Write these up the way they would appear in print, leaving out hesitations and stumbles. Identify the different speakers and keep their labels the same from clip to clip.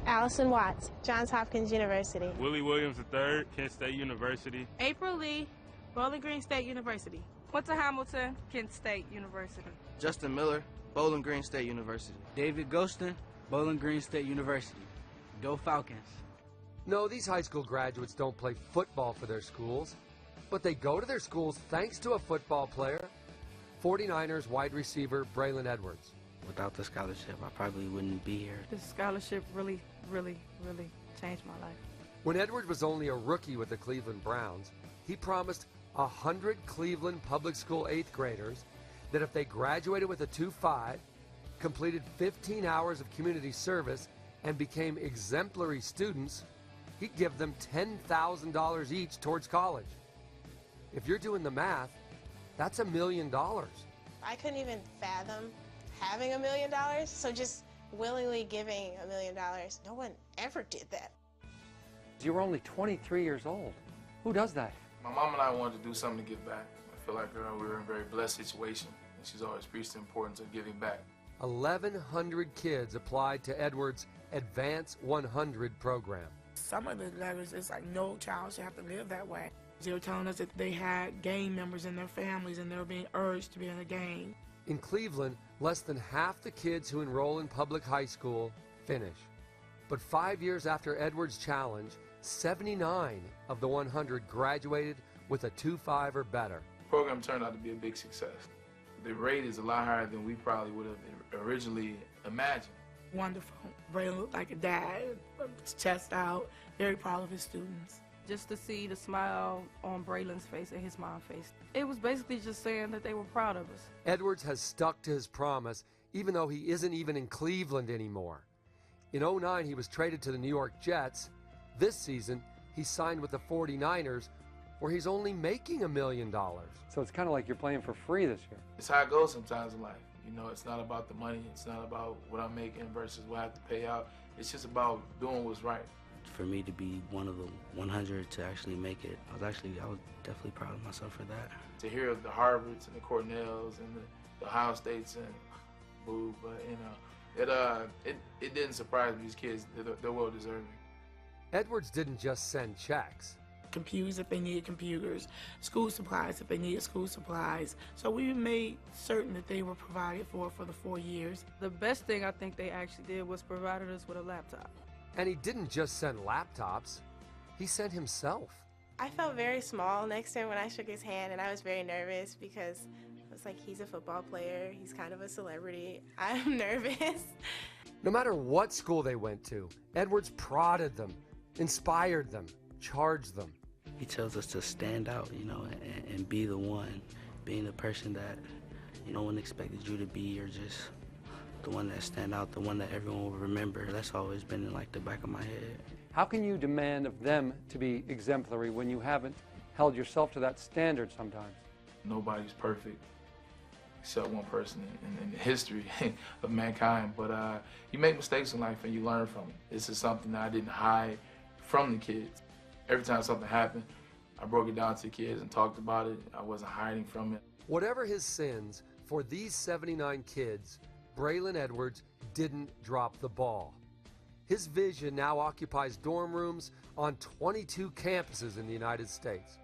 Speaker 1: Allison Watts, Johns Hopkins University.
Speaker 2: Willie Williams III, Kent State University.
Speaker 3: April Lee, Bowling Green State University.
Speaker 4: Winter Hamilton, Kent State University.
Speaker 5: Justin Miller, Bowling Green State University.
Speaker 6: David Ghostin, Bowling Green State University. Go Falcons.
Speaker 7: No, these high school graduates don't play football for their schools, but they go to their schools thanks to a football player, 49ers wide receiver Braylon Edwards.
Speaker 8: Without the scholarship, I probably wouldn't be here.
Speaker 4: This scholarship really changed my life.
Speaker 7: When Edwards was only a rookie with the Cleveland Browns, he promised 100 Cleveland public school 8th graders that if they graduated with a 2.5, completed 15 hours of community service, and became exemplary students, he'd give them $10,000 each towards college. If you're doing the math, that's $1 million.
Speaker 1: I couldn't even fathom having $1 million, so just willingly giving $1 million, no one ever did that.
Speaker 9: You were only 23 years old. Who does that?
Speaker 10: My mom and I wanted to do something to give back. I feel like we were in a very blessed situation, and she's always preached the importance of giving back.
Speaker 7: 1,100 kids applied to Edwards' Advance 100 program.
Speaker 3: Some of the letters, it's like no child should have to live that way. They were telling us that they had gang members in their families and they were being urged to be in a gang.
Speaker 7: In Cleveland, less than half the kids who enroll in public high school finish. But 5 years after Edwards' challenge, 79 of the 100 graduated with a 2.5 or better.
Speaker 10: The program turned out to be a big success. The rate is a lot higher than we probably would have originally imagined.
Speaker 3: Wonderful. Braylon looked like a dad, his chest out, very proud of his students.
Speaker 4: Just to see the smile on Braylon's face and his mom's face, it was basically just saying that they were proud of us.
Speaker 7: Edwards has stuck to his promise, even though he isn't even in Cleveland anymore. In '09, he was traded to the New York Jets. This season, he signed with the 49ers, where he's only making $1 million.
Speaker 9: So it's kind of like you're playing for free this year.
Speaker 10: It's how it goes sometimes in life. You know, it's not about the money. It's not about what I'm making versus what I have to pay out. It's just about doing what's right.
Speaker 8: For me to be one of the 100 to actually make it, I was definitely proud of myself for that.
Speaker 10: To hear of the Harvards and the Cornells and the Ohio States and boo, but you know, it didn't surprise me. These kids, they're well deserving.
Speaker 7: Edwards didn't just send checks.
Speaker 3: Computers if they needed computers, school supplies if they needed school supplies. So we made certain that they were provided for the 4 years.
Speaker 4: The best thing I think they actually did was provided us with a laptop.
Speaker 7: And he didn't just send laptops, he sent himself.
Speaker 1: I felt very small next to him when I shook his hand, and I was very nervous because it was like, he's a football player, he's kind of a celebrity. I'm nervous.
Speaker 7: No matter what school they went to, Edwards prodded them, inspired them, charged them.
Speaker 8: He tells us to stand out, you know, and be the one, being the person that no one expected you to be, or just the one that stand out, the one that everyone will remember. That's always been in like the back of my head.
Speaker 9: How can you demand of them to be exemplary when you haven't held yourself to that standard sometimes?
Speaker 10: Nobody's perfect except one person in the history of mankind, but you make mistakes in life and you learn from it. This is something that I didn't hide from the kids. Every time something happened, I broke it down to the kids and talked about it. I wasn't hiding from it.
Speaker 7: Whatever his sins, for these 79 kids, Braylon Edwards didn't drop the ball. His vision now occupies dorm rooms on 22 campuses in the United States.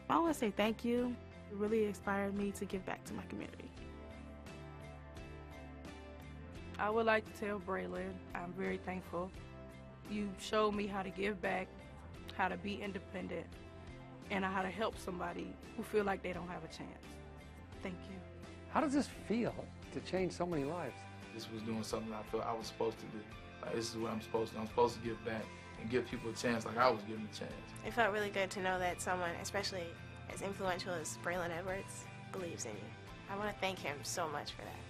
Speaker 3: I want to say thank you. It really inspired me to give back to my community.
Speaker 4: I would like to tell Braylon, I'm very thankful. You showed me how to give back, how to be independent, and how to help somebody who feel like they don't have a chance. Thank you.
Speaker 9: How does this feel to change so many lives?
Speaker 10: This was doing something I felt I was supposed to do. Like, this is what I'm supposed to do. I'm supposed to give back and give people a chance like I was given a chance.
Speaker 1: It felt really good to know that someone, especially as influential as Braylon Edwards, believes in you. I want to thank him so much for that.